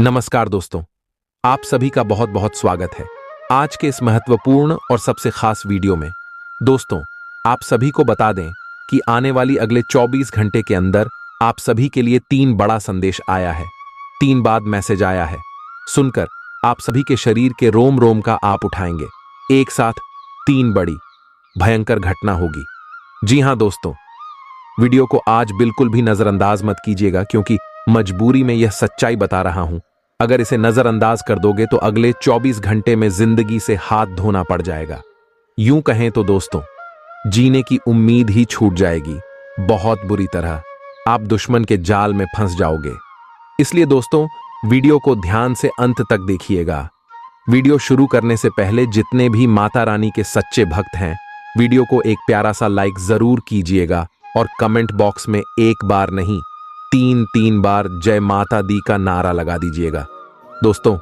नमस्कार दोस्तों, आप सभी का बहुत बहुत स्वागत है आज के इस महत्वपूर्ण और सबसे खास वीडियो में। दोस्तों, आप सभी को बता दें कि आने वाली अगले 24 घंटे के अंदर आप सभी के लिए 3 बड़ा संदेश आया है। 3 बाद मैसेज आया है। सुनकर आप सभी के शरीर के रोम रोम का आप उठाएंगे। एक साथ 3 बड़ी भयंकर घटना होगी। जी हां दोस्तों, वीडियो को आज बिल्कुल भी नजरअंदाज मत कीजिएगा, क्योंकि मजबूरी में यह सच्चाई बता रहा हूं। अगर इसे नजरअंदाज कर दोगे तो अगले 24 घंटे में जिंदगी से हाथ धोना पड़ जाएगा। यूं कहें तो दोस्तों, जीने की उम्मीद ही छूट जाएगी। बहुत बुरी तरह आप दुश्मन के जाल में फंस जाओगे। इसलिए दोस्तों, वीडियो को ध्यान से अंत तक देखिएगा। वीडियो शुरू करने से पहले जितने भी माता रानी के सच्चे भक्त हैं, वीडियो को एक प्यारा सा लाइक जरूर कीजिएगा और कमेंट बॉक्स में एक बार नहीं 3 बार जय माता दी का नारा लगा दीजिएगा। दोस्तों,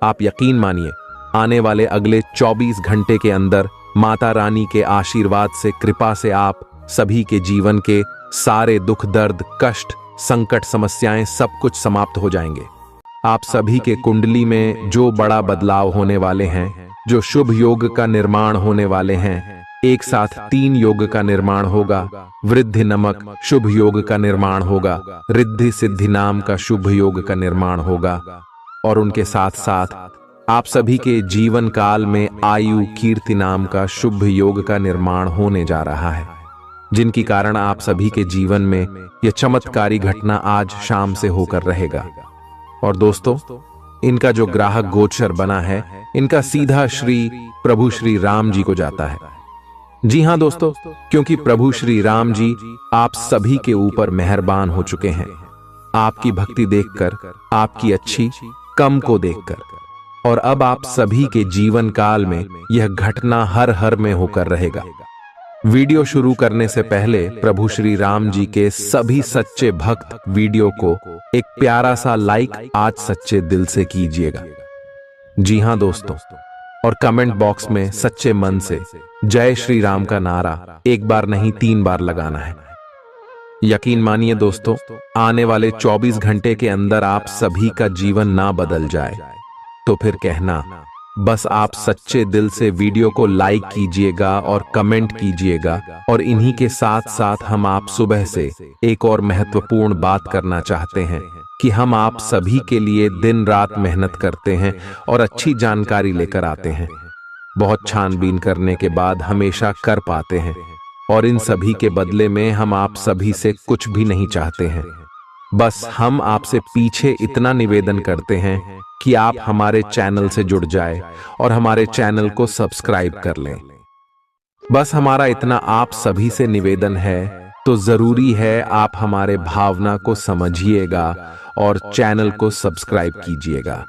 आप यकीन मानिए, आने वाले अगले 24 घंटे के अंदर माता रानी के आशीर्वाद से, कृपा से आप सभी के जीवन के सारे दुख, दर्द, कष्ट, संकट, समस्याएं सब कुछ समाप्त हो जाएंगे। आप सभी के कुंडली में जो बड़ा बदलाव होने वाले हैं, जो शुभ योग का निर्माण होने वाले हैं, एक साथ 3 योग का निर्माण होगा। वृद्धि नमक शुभ योग का निर्माण होगा, रिद्धि सिद्धि नाम का शुभ योग का निर्माण होगा, और उनके साथ साथ आप सभी के जीवन काल में आयु कीर्ति नाम का शुभ योग का निर्माण होने जा रहा है, जिनकी कारण आप सभी के जीवन में यह चमत्कारी घटना आज शाम से होकर रहेगा। और दोस्तों, इनका जो ग्राहक गोचर बना है, इनका सीधा श्री प्रभु श्री राम जी को जाता है। जी हां दोस्तों, क्योंकि प्रभु श्री राम जी आप सभी के ऊपर मेहरबान हो चुके हैं। आपकी भक्ति देखकर, आपकी अच्छी कम को देखकर, और अब आप सभी के जीवन काल में यह घटना हर हर में होकर रहेगा। वीडियो शुरू करने से पहले प्रभु श्री राम जी के सभी सच्चे भक्त वीडियो को एक प्यारा सा लाइक आज सच्चे दिल से कीजिएगा। जी हां दोस्तों, और कमेंट बॉक्स में सच्चे मन से जय श्री राम का नारा एक बार नहीं 3 बार लगाना है। यकीन मानिए दोस्तों, आने वाले 24 घंटे के अंदर आप सभी का जीवन ना बदल जाए तो फिर कहना, बस आप सच्चे दिल से वीडियो को लाइक कीजिएगा और कमेंट कीजिएगा। और इन्हीं के साथ साथ हम आप सुबह से एक और महत्वपूर्ण बात करना चाहते हैं कि हम आप सभी के लिए दिन रात मेहनत करते हैं और अच्छी जानकारी लेकर आते हैं। बहुत छानबीन करने के बाद हमेशा कर पाते हैं, और इन सभी के बदले में हम आप सभी से कुछ भी नहीं चाहते हैं। बस हम आपसे पीछे इतना निवेदन करते हैं कि आप हमारे चैनल से जुड़ जाए और हमारे चैनल को सब्सक्राइब कर लें। बस हमारा इतना आप सभी से निवेदन है, तो जरूरी है आप हमारे भावना को समझिएगा और चैनल को सब्सक्राइब कीजिएगा।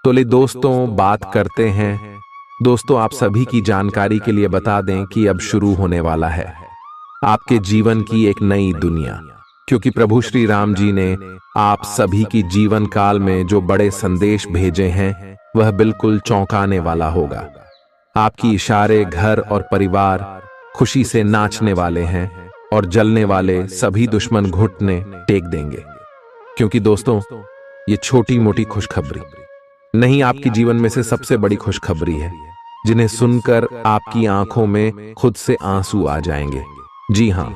तो ले दोस्तों, बात करते हैं। दोस्तों, आप सभी की जानकारी के लिए बता दें कि अब शुरू होने वाला है आपके जीवन की एक नई दुनिया, क्योंकि प्रभु श्री राम जी ने आप सभी की जीवन काल में जो बड़े संदेश भेजे हैं, वह बिल्कुल चौंकाने वाला होगा। आपकी इशारे, घर और परिवार खुशी से नाचने वाले हैं, और जलने वाले सभी दुश्मन घुटने टेक देंगे। क्योंकि दोस्तों, ये छोटी मोटी खुशखबरी नहीं, आपकी जीवन में से सबसे बड़ी खुशखबरी है, जिन्हें सुनकर आपकी आंखों में खुद से आंसू आ जाएंगे। जी हां,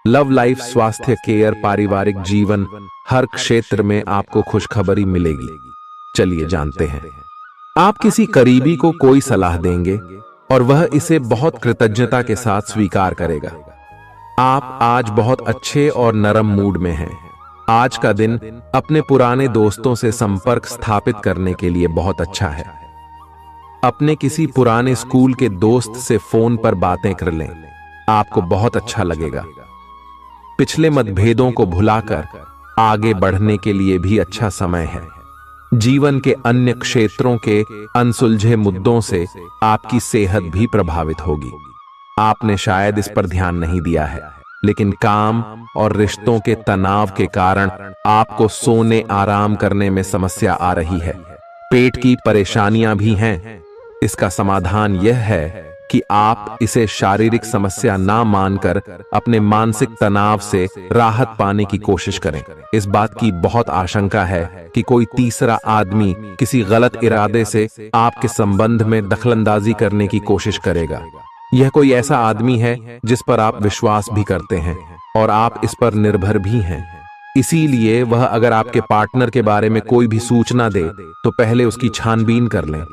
लव लाइफ, स्वास्थ्य, केयर, पारिवारिक जीवन, हर क्षेत्र में आपको खुशखबरी मिलेगी। चलिए जानते हैं। आप किसी करीबी को कोई सलाह देंगे और वह इसे बहुत कृतज्ञता के साथ स्वीकार करेगा। आप आज बहुत अच्छे और नरम मूड में हैं। आज का दिन अपने पुराने दोस्तों से संपर्क स्थापित करने के लिए बहुत अच्छा है। अपने किसी पुराने स्कूल के दोस्त से फोन पर बातें कर लें, आपको बहुत अच्छा लगेगा। पिछले मतभेदों को भुलाकर आगे बढ़ने के लिए भी अच्छा समय है। जीवन के अन्य क्षेत्रों के अनसुलझे मुद्दों से आपकी सेहत भी प्रभावित होगी। आपने शायद इस पर ध्यान नहीं दिया है, लेकिन काम और रिश्तों के तनाव के कारण आपको सोने, आराम करने में समस्या आ रही है। पेट की परेशानियां भी हैं। इसका समाधान यह है कि आप इसे शारीरिक समस्या ना मानकर अपने मानसिक तनाव से राहत पाने की कोशिश करें। इस बात की बहुत आशंका है कि कोई तीसरा आदमी किसी गलत इरादे से आपके संबंध में दखलंदाजी करने की कोशिश करेगा। यह कोई ऐसा आदमी है जिस पर आप विश्वास भी करते हैं और आप इस पर निर्भर भी हैं। इसीलिए वह अगर आपके पार्टनर के बारे में कोई भी सूचना दे तो पहले उसकी छानबीन कर लें।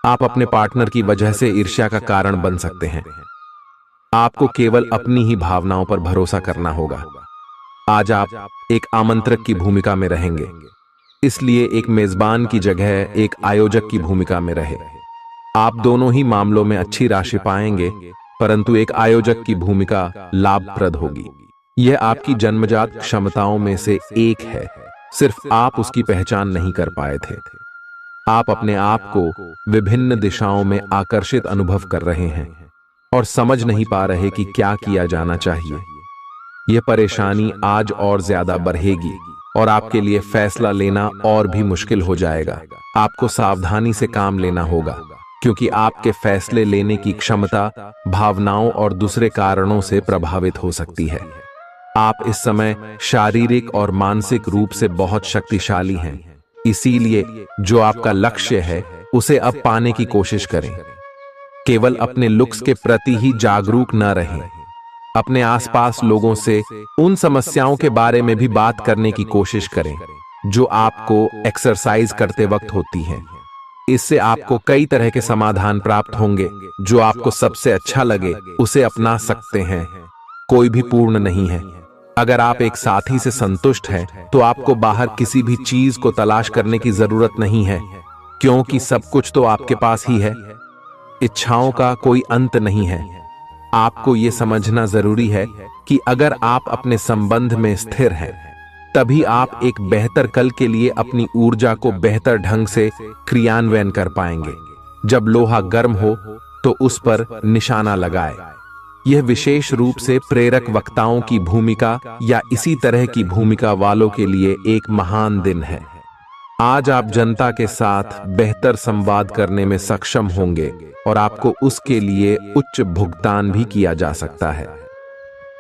आप अपने पार्टनर की वजह से ईर्ष्या का कारण बन सकते हैं। आपको केवल अपनी ही भावनाओं पर भरोसा करना होगा। आज आप एक आमंत्रक की भूमिका में रहेंगे, इसलिए एक मेजबान की जगह एक आयोजक की भूमिका में रहे। आप दोनों ही मामलों में अच्छी राशि पाएंगे, परंतु एक आयोजक की भूमिका लाभप्रद होगी। यह आपकी जन्मजात क्षमताओं में से एक है, सिर्फ आप उसकी पहचान नहीं कर पाए थे। आप अपने आप को विभिन्न दिशाओं में आकर्षित अनुभव कर रहे हैं और समझ नहीं पा रहे कि क्या किया जाना चाहिए। यह परेशानी आज और ज्यादा बढ़ेगी और आपके लिए फैसला लेना और भी मुश्किल हो जाएगा। आपको सावधानी से काम लेना होगा, क्योंकि आपके फैसले लेने की क्षमता भावनाओं और दूसरे कारणों से प्रभावित हो सकती है। आप इस समय शारीरिक और मानसिक रूप से बहुत शक्तिशाली हैं, इसीलिए जो आपका लक्ष्य है उसे अब पाने की कोशिश करें। केवल अपने लुक्स के प्रति ही जागरूक न रहें। अपने आसपास लोगों से उन समस्याओं के बारे में भी बात करने की कोशिश करें जो आपको एक्सरसाइज करते वक्त होती हैं। इससे आपको कई तरह के समाधान प्राप्त होंगे। जो आपको सबसे अच्छा लगे उसे अपना सकते हैं। कोई भी पूर्ण नहीं है। अगर आप एक साथी से संतुष्ट हैं तो आपको बाहर किसी भी चीज को तलाश करने की जरूरत नहीं है, क्योंकि सब कुछ तो आपके पास ही है। इच्छाओं का कोई अंत नहीं है। आपको यह समझना जरूरी है कि अगर आप अपने संबंध में स्थिर हैं, तभी आप एक बेहतर कल के लिए अपनी ऊर्जा को बेहतर ढंग से क्रियान्वयन कर पाएंगे। जब लोहा गर्म हो तो उस पर निशाना लगाए। यह विशेष रूप से प्रेरक वक्ताओं की भूमिका या इसी तरह की भूमिका वालों के लिए एक महान दिन है। आज आप जनता के साथ बेहतर संवाद करने में सक्षम होंगे और आपको उसके लिए उच्च भुगतान भी किया जा सकता है।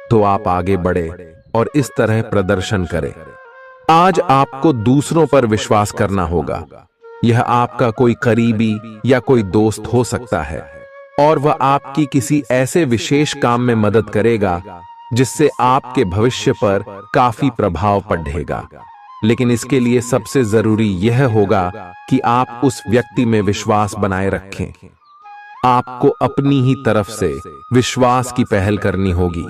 तो आप आगे बढ़े और इस तरह प्रदर्शन करें। आज आपको दूसरों पर विश्वास करना होगा। यह आपका कोई करीबी या कोई दोस्त हो सकता है और वह आपकी किसी ऐसे विशेष काम में मदद करेगा जिससे आपके भविष्य पर काफी प्रभाव पड़ेगा। लेकिन इसके लिए सबसे जरूरी यह होगा कि आप उस व्यक्ति में विश्वास बनाए रखें। आपको अपनी ही तरफ से विश्वास की पहल करनी होगी।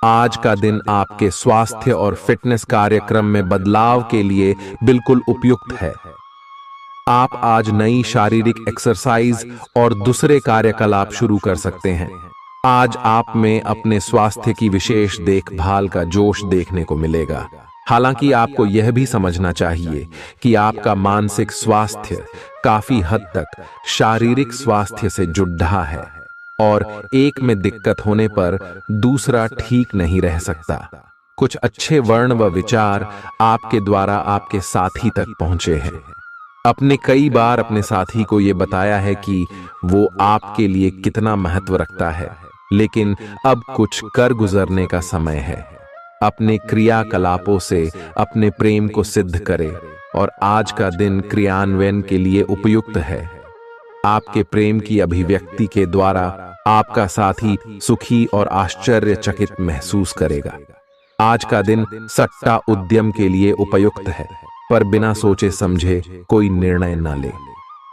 आज का दिन आपके स्वास्थ्य और फिटनेस कार्यक्रम में बदलाव के लिए बिल्कुल उपयुक्त है। आप आज नई शारीरिक एक्सरसाइज और दूसरे कार्यकलाप शुरू कर सकते हैं। आज आप में अपने स्वास्थ्य की विशेष देखभाल का जोश देखने को मिलेगा। हालांकि आपको यह भी समझना चाहिए कि आपका मानसिक स्वास्थ्य काफी हद तक शारीरिक स्वास्थ्य से जुड़ा है और एक में दिक्कत होने पर दूसरा ठीक नहीं रह सकता। कुछ अच्छे वर्ण व विचार आपके द्वारा आपके साथी तक पहुंचे हैं। अपने कई बार अपने साथी को यह बताया है कि वो आपके लिए कितना महत्व रखता है, लेकिन अब कुछ कर गुजरने का समय है। अपने क्रियाकलापों से अपने प्रेम को सिद्ध करें और आज का दिन क्रियान्वयन के लिए उपयुक्त है। आपके प्रेम की अभिव्यक्ति के द्वारा आपका साथी सुखी और आश्चर्यचकित महसूस करेगा। आज का दिन सट्टा उद्यम के लिए उपयुक्त है, पर बिना सोचे समझे कोई निर्णय न ले।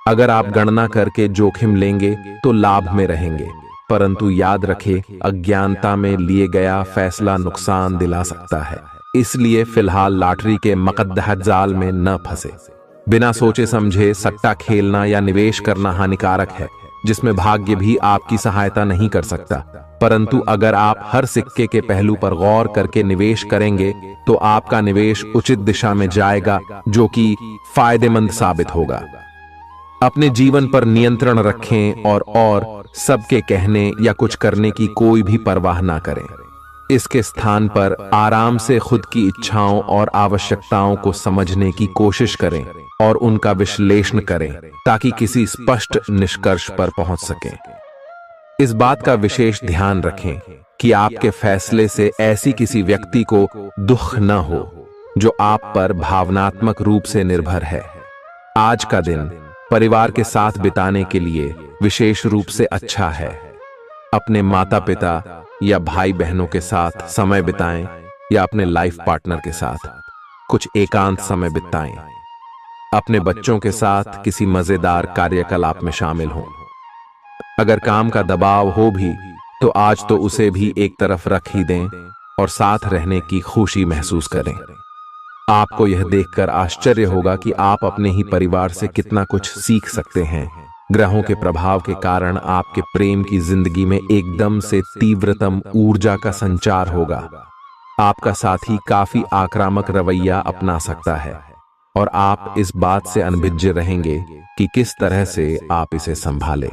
अगर आप गणना करके जोखिम लेंगे तो लाभ में रहेंगे, परंतु याद रखें अज्ञानता में लिए गया फैसला नुकसान दिला सकता है। इसलिए फिलहाल लॉटरी के मकद्दर जाल में न फंसे। बिना सोचे समझे सट्टा खेलना या निवेश करना हानिकारक है, जिसमें भाग्य भी आपकी सहायता नहीं कर सकता। परंतु अगर आप हर सिक्के के पहलू पर गौर करके निवेश करेंगे तो आपका निवेश उचित दिशा में जाएगा, जो कि फायदेमंद साबित होगा। अपने जीवन पर नियंत्रण रखें और सबके कहने या कुछ करने की कोई भी परवाह ना करें। इसके स्थान पर आराम से खुद की इच्छाओं और आवश्यकताओं को समझने की कोशिश करें और उनका विश्लेषण करें ताकि किसी स्पष्ट निष्कर्ष पर पहुंच सकें। इस बात का विशेष ध्यान रखें कि आपके फैसले से ऐसी किसी व्यक्ति को दुख न हो जो आप पर भावनात्मक रूप से निर्भर है। आज का दिन परिवार के साथ बिताने के लिए विशेष रूप से अच्छा है। अपने माता पिता या भाई बहनों के साथ समय बिताएं या अपने लाइफ पार्टनर के साथ कुछ एकांत समय बिताएं। अपने बच्चों के साथ किसी मजेदार कार्यकलाप में शामिल हों। अगर काम का दबाव हो भी तो आज तो उसे भी एक तरफ रख ही दें और साथ रहने की खुशी महसूस करें। आपको यह देखकर आश्चर्य होगा कि आप अपने ही परिवार से कितना कुछ सीख सकते हैं। ग्रहों के प्रभाव के कारण आपके प्रेम की जिंदगी में एकदम से तीव्रतम ऊर्जा का संचार होगा। आपका साथी काफी आक्रामक रवैया अपना सकता है और आप इस बात से अनभिज्ञ रहेंगे कि किस तरह से आप इसे संभालें।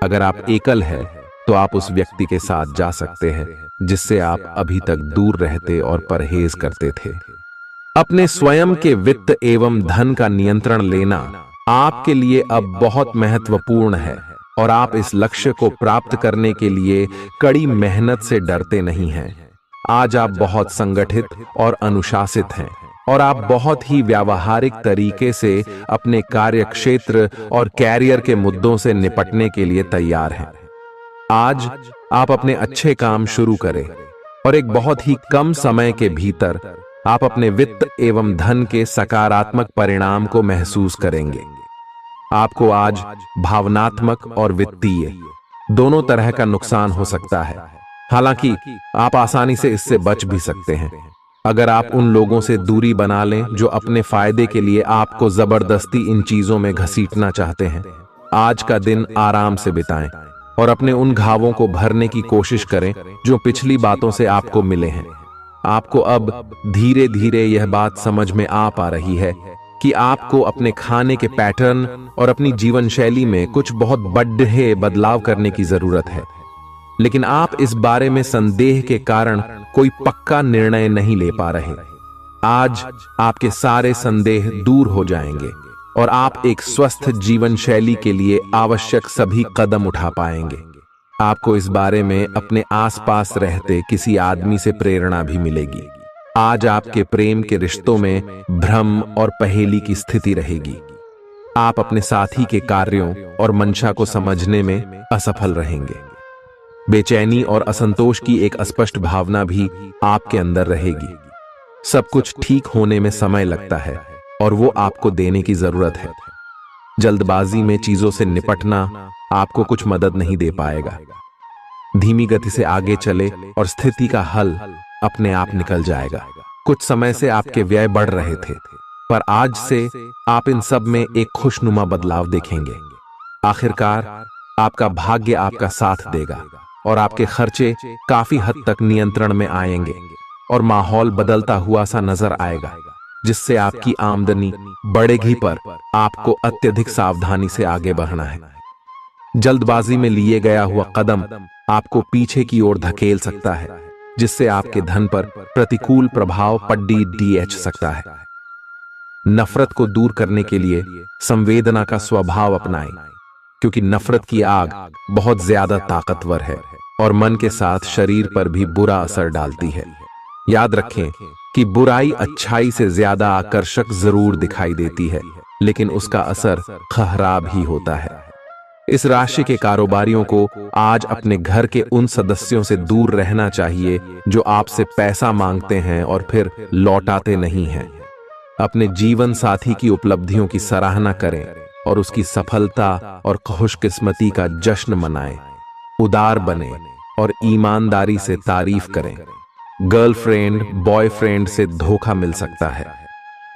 अगर आप एकल हैं तो आप उस व्यक्ति के साथ जा सकते हैं जिससे आप अभी तक दूर रहते और परहेज करते थे। अपने स्वयं के वित्त एवं धन का नियंत्रण लेना आपके लिए अब बहुत महत्वपूर्ण है और आप इस लक्ष्य को प्राप्त करने के लिए कड़ी मेहनत से डरते नहीं हैं। आज आप बहुत संगठित और अनुशासित हैं और आप बहुत ही व्यावहारिक तरीके से अपने कार्यक्षेत्र और कैरियर के मुद्दों से निपटने के लिए तैयार हैं। आज आप अपने अच्छे काम शुरू करें और एक बहुत ही कम समय के भीतर आप अपने वित्त एवं धन के सकारात्मक परिणाम को महसूस करेंगे। आपको आज भावनात्मक और वित्तीय दोनों तरह का नुकसान हो सकता है। हालांकि आप आसानी से इससे बच भी सकते हैं अगर आप उन लोगों से दूरी बना लें जो अपने फायदे के लिए आपको जबरदस्ती इन चीजों में घसीटना चाहते हैं। आज का दिन आराम से बिताएं और अपने उन घावों को भरने की कोशिश करें जो पिछली बातों से आपको मिले हैं। आपको अब धीरे धीरे यह बात समझ में आ पा रही है कि आपको अपने खाने के पैटर्न और अपनी जीवन शैली में कुछ बहुत बड़े बदलाव करने की जरूरत है, लेकिन आप इस बारे में संदेह के कारण कोई पक्का निर्णय नहीं ले पा रहे। आज आपके सारे संदेह दूर हो जाएंगे और आप एक स्वस्थ जीवन शैली के लिए आवश्यक सभी कदम उठा पाएंगे। आपको इस बारे में अपने आसपास रहते किसी आदमी से प्रेरणा भी मिलेगी। आज आपके प्रेम के रिश्तों में भ्रम और पहेली की स्थिति रहेगी। आप अपने साथी के कार्यों और मंशा को समझने में असफल रहेंगे। बेचैनी और असंतोष की एक अस्पष्ट भावना भी आपके अंदर रहेगी। सब कुछ ठीक होने में समय लगता है और वो आपको देने की जरूरत है। जल्दबाजी में चीजों से निपटना आपको कुछ मदद नहीं दे पाएगा। धीमी गति से आगे चले और स्थिति का हल अपने आप निकल जाएगा। कुछ समय से आपके व्यय बढ़ रहे थे, पर आज से आप इन सब में एक खुशनुमा बदलाव देखेंगे। आखिरकार आपका भाग्य आपका साथ देगा और आपके खर्चे काफी हद तक नियंत्रण में आएंगे और माहौल बदलता हुआ सा नजर आएगा, जिससे आपकी आमदनी बढ़ेगी, पर आपको अत्यधिक सावधानी से आगे बढ़ना है। जल्दबाजी में लिए गया हुआ कदम आपको पीछे की ओर धकेल सकता है, जिससे आपके धन पर प्रतिकूल प्रभाव पड़ सकता है। नफरत को दूर करने के लिए संवेदना का स्वभाव अपनाएं, क्योंकि नफरत की आग बहुत ज्यादा ताकतवर है और मन के साथ शरीर पर भी बुरा असर डालती है। याद रखें कि बुराई अच्छाई से ज्यादा आकर्षक जरूर दिखाई देती है, लेकिन उसका असर खराब ही होता है। इस राशि के कारोबारियों को आज अपने घर के उन सदस्यों से दूर रहना चाहिए जो आपसे पैसा मांगते हैं और फिर लौटाते नहीं हैं। अपने जीवन साथी की उपलब्धियों की सराहना करें और उसकी सफलता और खुशकिस्मती का जश्न मनाएं। उदार बने और ईमानदारी से तारीफ करें। गर्लफ्रेंड बॉयफ्रेंड से धोखा मिल सकता है।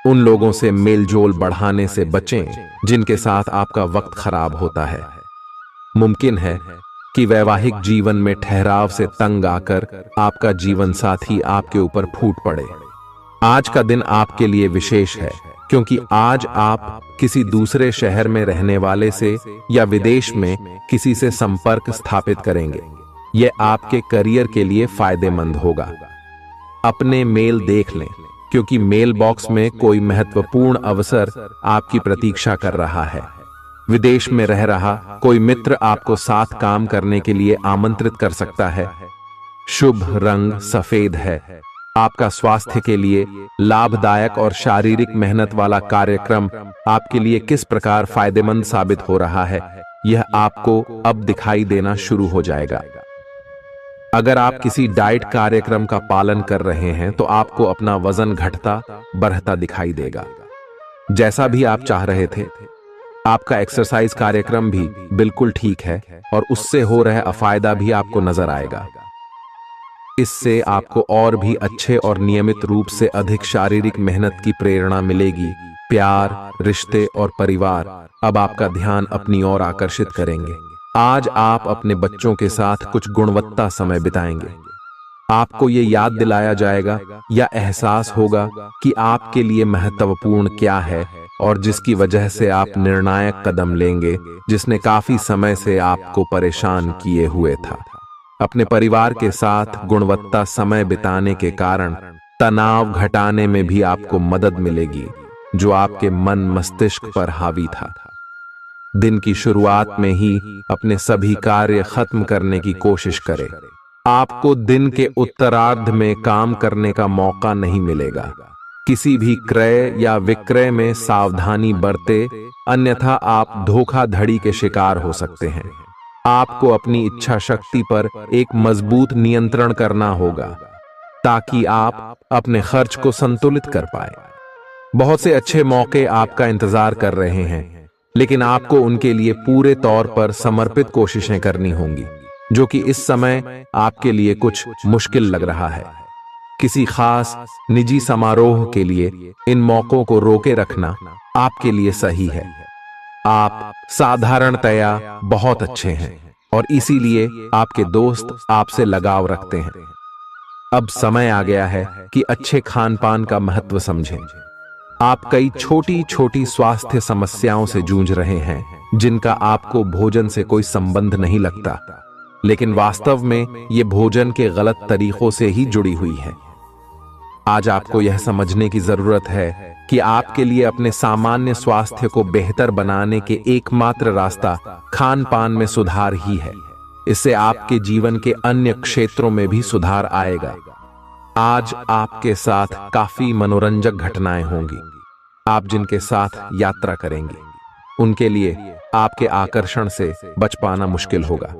उन लोगों से मेलजोल बढ़ाने से बचें जिनके साथ आपका वक्त खराब होता है। मुमकिन है कि वैवाहिक जीवन में ठहराव से तंग आकर आपका जीवन साथी आपके ऊपर फूट पड़े। आज का दिन आपके लिए विशेष है, क्योंकि आज आप किसी दूसरे शहर में रहने वाले से या विदेश में किसी से संपर्क स्थापित करेंगे। यह आपके करियर के लिए फायदेमंद होगा। अपने मेल देख लें, क्योंकि मेल बॉक्स में कोई महत्वपूर्ण अवसर आपकी प्रतीक्षा कर रहा है। विदेश में रह रहा कोई मित्र आपको साथ काम करने के लिए आमंत्रित कर सकता है। शुभ रंग सफेद है। आपका स्वास्थ्य के लिए लाभदायक और शारीरिक मेहनत वाला कार्यक्रम आपके लिए किस प्रकार फायदेमंद साबित हो रहा है, यह आपको अब दिखाई देना शुरू हो जाएगा। अगर आप किसी डाइट कार्यक्रम का पालन कर रहे हैं तो आपको अपना वजन घटता बढ़ता दिखाई देगा, जैसा भी आप चाह रहे थे। आपका एक्सरसाइज कार्यक्रम भी बिल्कुल ठीक है और उससे हो रहा फायदा भी आपको नजर आएगा। इससे आपको और भी अच्छे और नियमित रूप से अधिक शारीरिक मेहनत की प्रेरणा मिलेगी। प्यार, रिश्ते और परिवार अब आपका ध्यान अपनी ओर आकर्षित करेंगे। आज आप अपने बच्चों के साथ कुछ गुणवत्ता समय बिताएंगे। आपको ये याद दिलाया जाएगा या एहसास होगा कि आपके लिए महत्वपूर्ण क्या है और जिसकी वजह से आप निर्णायक कदम लेंगे, जिसने काफी समय से आपको परेशान किए हुए था। अपने परिवार के साथ गुणवत्ता समय बिताने के कारण तनाव घटाने में भी आपको मदद मिलेगी, जो आपके मन मस्तिष्क पर हावी था। दिन की शुरुआत में ही अपने सभी कार्य खत्म करने की कोशिश करें। आपको दिन के उत्तरार्ध में काम करने का मौका नहीं मिलेगा। किसी भी क्रय या विक्रय में सावधानी बरते, अन्यथा आप धोखाधड़ी के शिकार हो सकते हैं। आपको अपनी इच्छा शक्ति पर एक मजबूत नियंत्रण करना होगा ताकि आप अपने खर्च को संतुलित कर पाए। बहुत से अच्छे मौके आपका इंतजार कर रहे हैं, लेकिन आपको उनके लिए पूरे तौर पर समर्पित कोशिशें करनी होंगी, जो कि इस समय आपके लिए कुछ मुश्किल लग रहा है। किसी खास निजी समारोह के लिए इन मौकों को रोके रखना आपके लिए सही है। आप साधारणतया बहुत अच्छे हैं और इसीलिए आपके दोस्त आपसे लगाव रखते हैं। अब समय आ गया है कि अच्छे खान पान का महत्व समझें। आप कई छोटी छोटी स्वास्थ्य समस्याओं से जूझ रहे हैं, जिनका आपको भोजन से कोई संबंध नहीं लगता, लेकिन वास्तव में ये भोजन के गलत तरीकों से ही जुड़ी हुई है। आज आपको यह समझने की जरूरत है कि आपके लिए अपने सामान्य स्वास्थ्य को बेहतर बनाने के एकमात्र रास्ता खान पान में सुधार ही है। इससे आपके जीवन के अन्य क्षेत्रों में भी सुधार आएगा। आज आपके साथ काफी मनोरंजक घटनाएं होंगी। आप जिनके साथ यात्रा करेंगे, उनके लिए आपके आकर्षण से बच पाना मुश्किल होगा।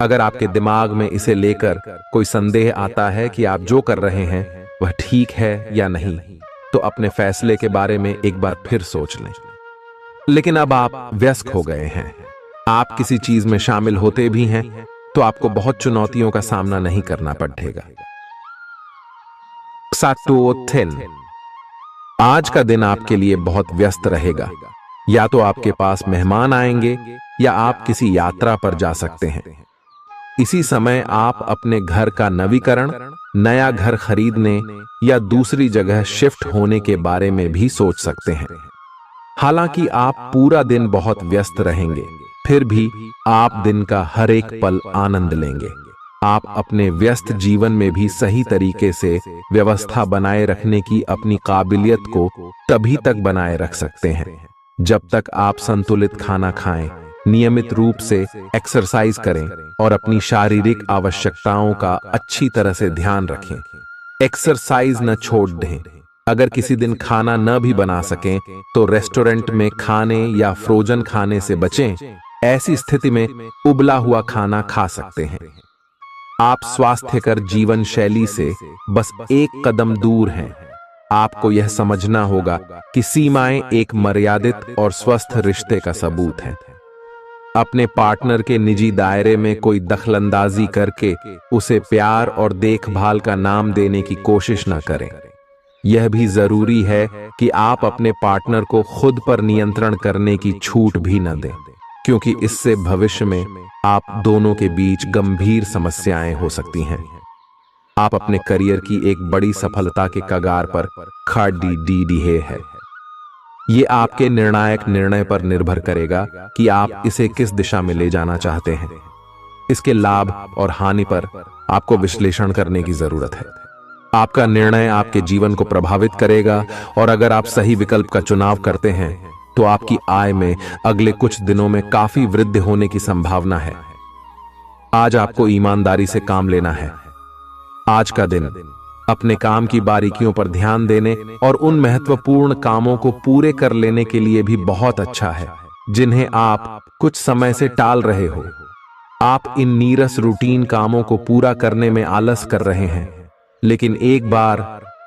अगर आपके दिमाग में इसे लेकर कोई संदेह आता है कि आप जो कर रहे हैं वह ठीक है या नहीं, तो अपने फैसले के बारे में एक बार फिर सोच लें। लेकिन अब आप व्यस्त हो गए हैं, आप किसी चीज में शामिल होते भी हैं तो आपको बहुत चुनौतियों का सामना नहीं करना पड़ेगा। आज का दिन आपके लिए बहुत व्यस्त रहेगा। या तो आपके पास मेहमान आएंगे या आप किसी यात्रा पर जा सकते हैं। इसी समय आप अपने घर का नवीकरण, नया घर खरीदने या दूसरी जगह शिफ्ट होने के बारे में भी सोच सकते हैं। हालांकि आप पूरा दिन बहुत व्यस्त रहेंगे, फिर भी आप दिन का हर एक पल आनंद लेंगे। आप अपने व्यस्त जीवन में भी सही तरीके से व्यवस्था बनाए रखने की अपनी काबिलियत को तभी तक बनाए रख सकते हैं जब तक आप संतुलित खाना खाएं, नियमित रूप से एक्सरसाइज करें और अपनी शारीरिक आवश्यकताओं का अच्छी तरह से ध्यान रखें। एक्सरसाइज न छोड़ दें। अगर किसी दिन खाना न भी बना सकें तो रेस्टोरेंट में खाने या फ्रोजन खाने से बचें। ऐसी स्थिति में उबला हुआ खाना खा सकते हैं। आप स्वास्थ्यकर जीवन शैली से बस एक कदम दूर हैं। आपको यह समझना होगा कि सीमाएं एक मर्यादित और स्वस्थ रिश्ते का सबूत हैं। अपने पार्टनर के निजी दायरे में कोई दखलंदाजी करके उसे प्यार और देखभाल का नाम देने की कोशिश न करें। यह भी जरूरी है कि आप अपने पार्टनर को खुद पर नियंत्रण करने की छूट भी न दें, क्योंकि इससे भविष्य में आप दोनों के बीच गंभीर समस्याएं हो सकती हैं। आप अपने करियर की एक बड़ी सफलता के कगार पर खड़ी है। ये आपके निर्णायक निर्णय पर निर्भर करेगा कि आप इसे किस दिशा में ले जाना चाहते हैं। इसके लाभ और हानि पर आपको विश्लेषण करने की जरूरत है। आपका निर्णय आपके जीवन को प्रभावित करेगा और अगर आप सही विकल्प का चुनाव करते हैं तो आपकी आय में अगले कुछ दिनों में काफी वृद्धि होने की संभावना है। आज आपको ईमानदारी से काम लेना है। आज का दिन अपने काम की बारीकियों पर ध्यान देने और उन महत्वपूर्ण कामों को पूरे कर लेने के लिए भी बहुत अच्छा है जिन्हें आप कुछ समय से टाल रहे हो। आप इन नीरस रूटीन कामों को पूरा करने में आलस कर रहे हैं, लेकिन एक बार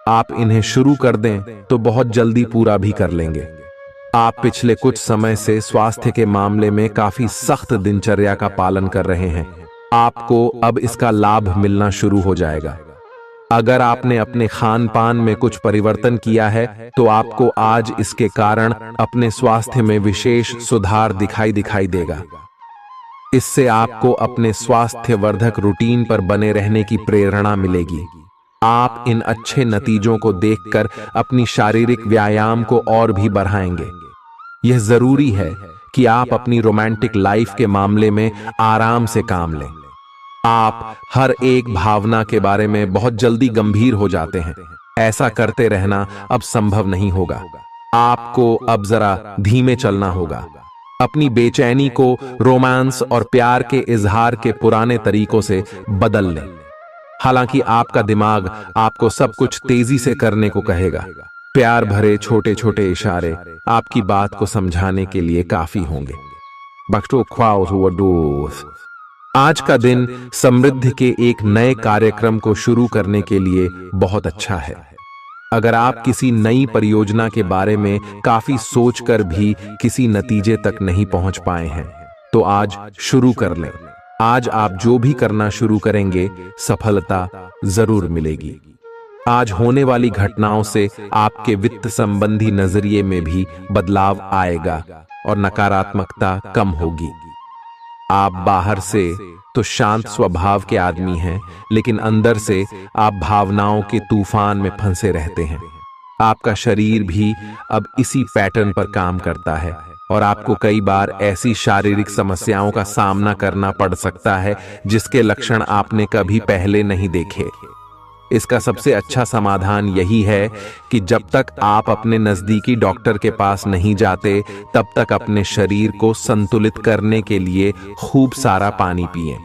आप इन्हें शुरू कर दें तो बहुत जल्दी पूरा भी कर लेंगे। आप पिछले कुछ समय से स्वास्थ्य के मामले में काफी सख्त दिनचर्या का पालन कर रहे हैं। आपको अब इसका लाभ मिलना शुरू हो जाएगा। अगर आपने अपने खान पान में कुछ परिवर्तन किया है तो आपको आज इसके कारण अपने स्वास्थ्य में विशेष सुधार दिखाई देगा। इससे आपको अपने स्वास्थ्यवर्धक रूटीन पर बने रहने की प्रेरणा मिलेगी। आप इन अच्छे नतीजों को देखकर अपनी शारीरिक व्यायाम को और भी बढ़ाएंगे। यह जरूरी है कि आप अपनी रोमांटिक लाइफ के मामले में आराम से काम लें। आप हर एक भावना के बारे में बहुत जल्दी गंभीर हो जाते हैं। ऐसा करते रहना अब संभव नहीं होगा। आपको अब जरा धीमे चलना होगा। अपनी बेचैनी को रोमांस और प्यार के इजहार के पुराने तरीकों से बदल लें। हालांकि आपका दिमाग आपको सब कुछ तेजी से करने को कहेगा। प्यार भरे छोटे छोटे इशारे आपकी बात को समझाने के लिए काफी होंगे। आज का दिन समृद्धि के एक नए कार्यक्रम को शुरू करने के लिए बहुत अच्छा है। अगर आप किसी नई परियोजना के बारे में काफी सोचकर भी किसी नतीजे तक नहीं पहुंच पाए हैं तो आज शुरू कर लें। आज आप जो भी करना शुरू करेंगे सफलता जरूर मिलेगी। आज होने वाली घटनाओं से आपके वित्त संबंधी नजरिए में भी बदलाव आएगा और नकारात्मकता कम होगी। आप बाहर से तो शांत स्वभाव के आदमी हैं, लेकिन अंदर से आप भावनाओं के तूफान में फंसे रहते हैं। आपका शरीर भी अब इसी पैटर्न पर काम करता है और आपको कई बार ऐसी शारीरिक समस्याओं का सामना करना पड़ सकता है जिसके लक्षण आपने कभी पहले नहीं देखे। इसका सबसे अच्छा समाधान यही है कि जब तक आप अपने नजदीकी डॉक्टर के पास नहीं जाते तब तक अपने शरीर को संतुलित करने के लिए खूब सारा पानी पिएं।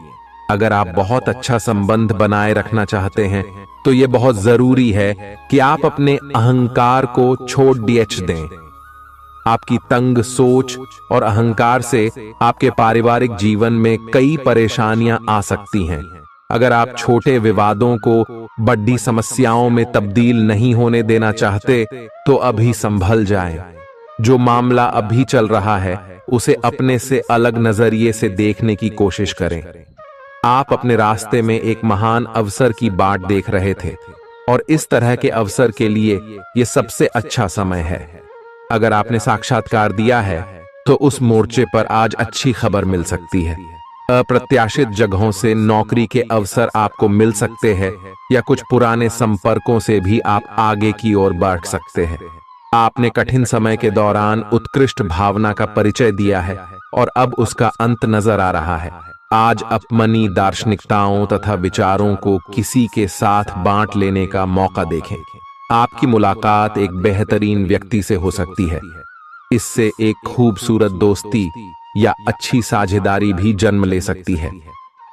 अगर आप बहुत अच्छा संबंध बनाए रखना चाहते हैं तो यह बहुत जरूरी है कि आप अपने अहंकार को छोड़ दें। आपकी तंग सोच और अहंकार से आपके पारिवारिक जीवन में कई परेशानियां आ सकती हैं। अगर आप छोटे विवादों को बड़ी समस्याओं में तब्दील नहीं होने देना चाहते तो अभी संभल जाएं। जो मामला अभी चल रहा है उसे अपने से अलग नजरिए से देखने की कोशिश करें। आप अपने रास्ते में एक महान अवसर की बाट देख रहे थे और इस तरह के अवसर के लिए यह सबसे अच्छा समय है। अगर आपने साक्षात्कार दिया है तो उस मोर्चे पर आज अच्छी खबर मिल सकती है। अप्रत्याशित जगहों से नौकरी के अवसर आपको मिल सकते हैं या कुछ पुराने संपर्कों से भी आप आगे की ओर बढ़ सकते हैं। आपने कठिन समय के दौरान उत्कृष्ट भावना का परिचय दिया है और अब उसका अंत नजर आ रहा है। आज अपनी दार्शनिकताओं तथा विचारों को किसी के साथ बांट लेने का मौका देखें। आपकी मुलाकात एक बेहतरीन व्यक्ति से हो सकती है। इससे एक खूबसूरत दोस्ती या अच्छी साझेदारी भी जन्म ले सकती है।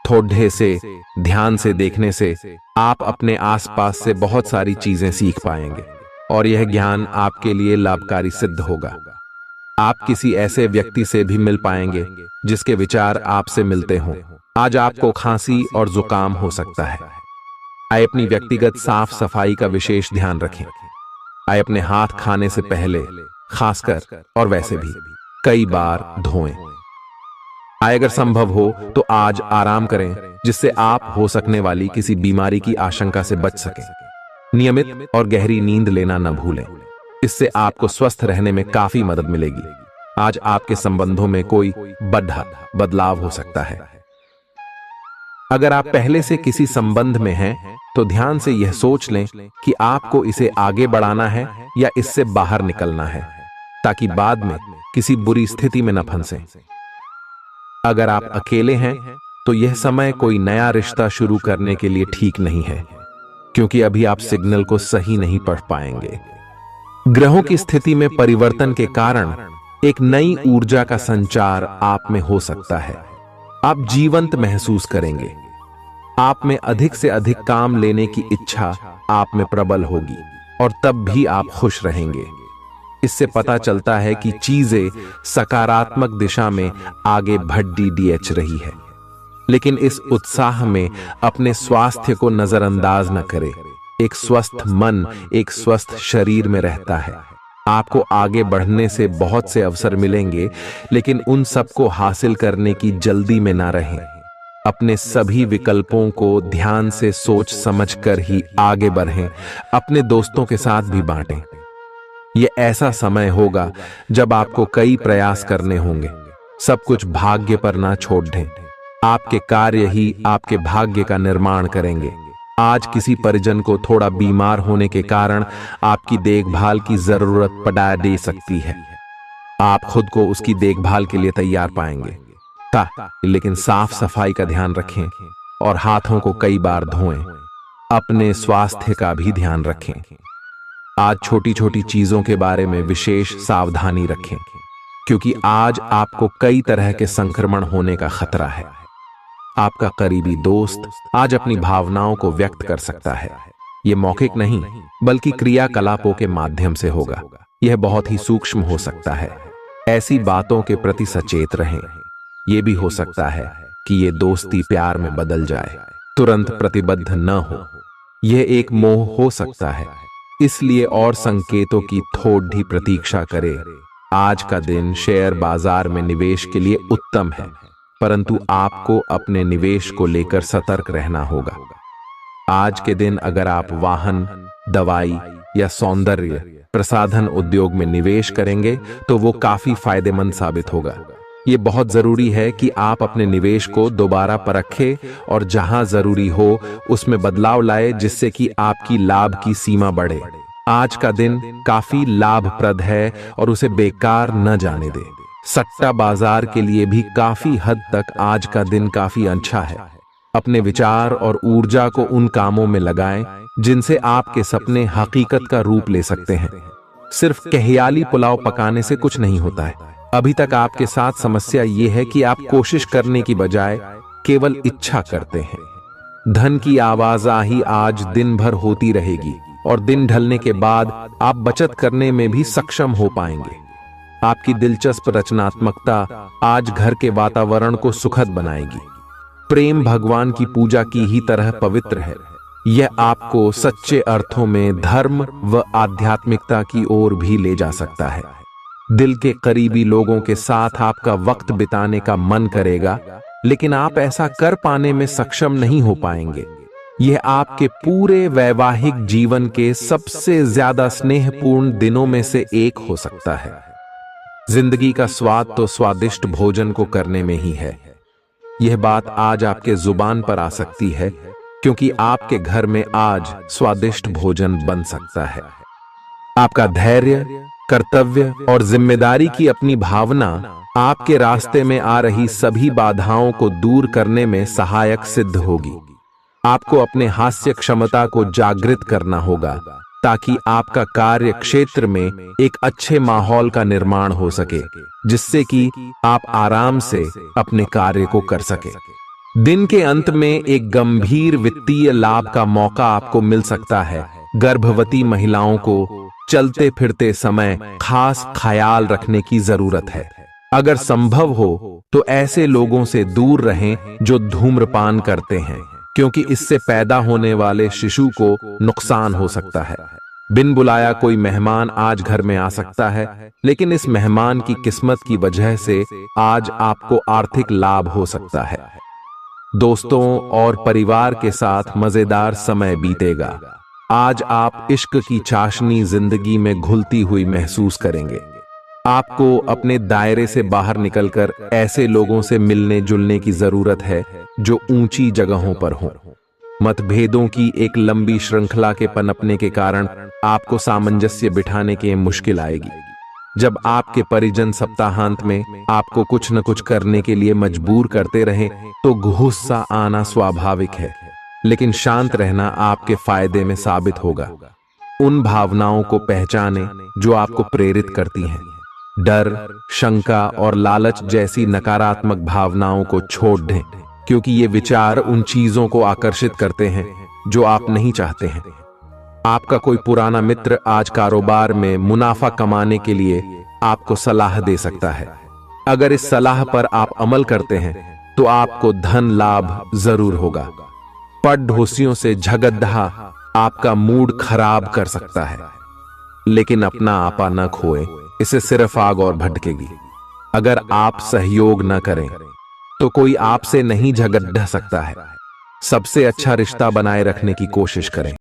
थोड़े से ध्यान से देखने से आप अपने आसपास से बहुत सारी चीजें सीख पाएंगे और यह ज्ञान आपके लिए लाभकारी सिद्ध होगा। आप किसी ऐसे व्यक्ति से भी मिल पाएंगे जिसके विचार आपसे मिलते हों। आज आपको खांसी और जुकाम हो सकता है। आइए अपनी व्यक्तिगत साफ सफाई का विशेष ध्यान रखें। आइए अपने हाथ खाने से पहले खासकर और वैसे भी कई बार धोएं। आइए अगर संभव हो तो आज आराम करें जिससे आप हो सकने वाली किसी बीमारी की आशंका से बच सकें। नियमित और गहरी नींद लेना न भूलें। इससे आपको स्वस्थ रहने में काफी मदद मिलेगी। आज आपके संबंधों में कोई बड़ा बदलाव हो सकता है। अगर आप पहले से किसी संबंध में हैं तो ध्यान से यह सोच लें कि आपको इसे आगे बढ़ाना है या इससे बाहर निकलना है, ताकि बाद में किसी बुरी स्थिति में न फंसें। अगर आप अकेले हैं तो यह समय कोई नया रिश्ता शुरू करने के लिए ठीक नहीं है, क्योंकि अभी आप सिग्नल को सही नहीं पढ़ पाएंगे। ग्रहों की स्थिति में परिवर्तन के कारण एक नई ऊर्जा का संचार आप में हो सकता है। आप जीवंत महसूस करेंगे। आप में अधिक से अधिक काम लेने की इच्छा आप में प्रबल होगी और तब भी आप खुश रहेंगे। इससे पता चलता है कि चीजें सकारात्मक दिशा में आगे बढ़ रही है। लेकिन इस उत्साह में अपने स्वास्थ्य को नजरअंदाज न करें। एक स्वस्थ मन एक स्वस्थ शरीर में रहता है। आपको आगे बढ़ने से बहुत से अवसर मिलेंगे, लेकिन उन सबको हासिल करने की जल्दी में ना रहें। अपने सभी विकल्पों को ध्यान से सोच समझकर ही आगे बढ़ें। अपने दोस्तों के साथ भी बांटें। यह ऐसा समय होगा जब आपको कई प्रयास करने होंगे। सब कुछ भाग्य पर ना छोड़ दें। आपके कार्य ही आपके भाग्य का निर्माण करेंगे। आज किसी परिजन को थोड़ा बीमार होने के कारण आपकी देखभाल की जरूरत पड़ा दे सकती है। आप खुद को उसकी देखभाल के लिए तैयार पाएंगे। लेकिन साफ सफाई का ध्यान रखें और हाथों को कई बार धोएं। अपने स्वास्थ्य का भी ध्यान रखें। आज छोटी छोटी चीजों के बारे में विशेष सावधानी रखें, क्योंकि आज आपको कई तरह के संक्रमण होने का खतरा है। आपका करीबी दोस्त आज अपनी भावनाओं को व्यक्त कर सकता है। यह मौखिक नहीं बल्कि क्रियाकलापों के माध्यम से होगा। यह बहुत ही सूक्ष्म हो सकता है। ऐसी बातों के प्रति सचेत रहें। यह भी हो सकता है कि यह दोस्ती प्यार में बदल जाए। तुरंत प्रतिबद्ध न हो। यह एक मोह हो सकता है, इसलिए और संकेतों की थोड़ी प्रतीक्षा करें। आज का दिन शेयर बाजार में निवेश के लिए उत्तम है, परंतु आपको अपने निवेश को लेकर सतर्क रहना होगा। आज के दिन अगर आप वाहन, दवाई या सौंदर्य प्रसाधन उद्योग में निवेश करेंगे तो वो काफी फायदेमंद साबित होगा। ये बहुत जरूरी है कि आप अपने निवेश को दोबारा परखें और जहां जरूरी हो उसमें बदलाव लाए, जिससे कि आपकी लाभ की सीमा बढ़े। आज का दिन काफी लाभप्रद है और उसे बेकार न जाने दें। सट्टा बाजार के लिए भी काफी हद तक आज का दिन काफी अच्छा है। अपने विचार और ऊर्जा को उन कामों में लगाएं जिनसे आपके सपने हकीकत का रूप ले सकते हैं। सिर्फ कहियाली पुलाव पकाने से कुछ नहीं होता है। अभी तक आपके साथ समस्या यह है कि आप कोशिश करने की बजाय केवल इच्छा करते हैं। धन की आवाजाही आज दिन भर होती रहेगी और दिन ढलने के बाद आप बचत करने में भी सक्षम हो पाएंगे। आपकी दिलचस्प रचनात्मकता आज घर के वातावरण को सुखद बनाएगी। प्रेम भगवान की पूजा की ही तरह पवित्र है। यह आपको सच्चे अर्थों में धर्म व आध्यात्मिकता की ओर भी ले जा सकता है। दिल के करीबी लोगों के साथ आपका वक्त बिताने का मन करेगा, लेकिन आप ऐसा कर पाने में सक्षम नहीं हो पाएंगे। यह आपके पूरे वैवाहिक जीवन के सबसे ज्यादा स्नेहपूर्ण दिनों में से एक हो सकता है। जिंदगी का स्वाद तो स्वादिष्ट भोजन को करने में ही है। यह बात आज आपके जुबान पर आ सकती है, क्योंकि आपके घर में आज स्वादिष्ट भोजन बन सकता है। आपका धैर्य, कर्तव्य और जिम्मेदारी की अपनी भावना आपके रास्ते में आ रही सभी बाधाओं को दूर करने में सहायक सिद्ध होगी। आपको अपने हास्य क्षमता को जागृत करना होगा, ताकि आपका कार्य क्षेत्र में एक अच्छे माहौल का निर्माण हो सके, जिससे कि आप आराम से अपने कार्य को कर सके। दिन के अंत में एक गंभीर वित्तीय लाभ का मौका आपको मिल सकता है। गर्भवती महिलाओं को चलते फिरते समय खास ख्याल रखने की जरूरत है। अगर संभव हो तो ऐसे लोगों से दूर रहें जो धूम्रपान करते हैं, क्योंकि इससे पैदा होने वाले शिशु को नुकसान हो सकता है। बिन बुलाया कोई मेहमान आज घर में आ सकता है, लेकिन इस मेहमान की किस्मत की वजह से आज आपको आर्थिक लाभ हो सकता है। दोस्तों और परिवार के साथ मजेदार समय बीतेगा। आज आप इश्क की चाशनी जिंदगी में घुलती हुई महसूस करेंगे। आपको अपने दायरे से बाहर निकलकर ऐसे लोगों से मिलने जुलने की जरूरत है जो ऊंची जगहों पर हों। मतभेदों की एक लंबी श्रृंखला के पनपने के कारण आपको सामंजस्य बिठाने की मुश्किल आएगी। जब आपके परिजन सप्ताहांत में आपको कुछ न कुछ करने के लिए मजबूर करते रहें, तो गुस्सा आना स्वाभाविक है, लेकिन शांत रहना आपके फायदे में साबित होगा। उन भावनाओं को पहचानें जो आपको प्रेरित करती हैं। डर, शंका और लालच जैसी नकारात्मक भावनाओं को छोड़ दें, क्योंकि ये विचार उन चीजों को आकर्षित करते हैं जो आप नहीं चाहते हैं। आपका कोई पुराना मित्र आज कारोबार में मुनाफा कमाने के लिए आपको सलाह दे सकता है। अगर इस सलाह पर आप अमल करते हैं तो आपको धन लाभ जरूर होगा। पड़ोसियों से झगड़ा आपका मूड खराब कर सकता है, लेकिन अपना आपा न खोए, इससे सिर्फ आग और भड़केगी। अगर आप सहयोग न करें तो कोई आपसे नहीं झगड़ सकता है। सबसे अच्छा रिश्ता बनाए रखने की कोशिश करें।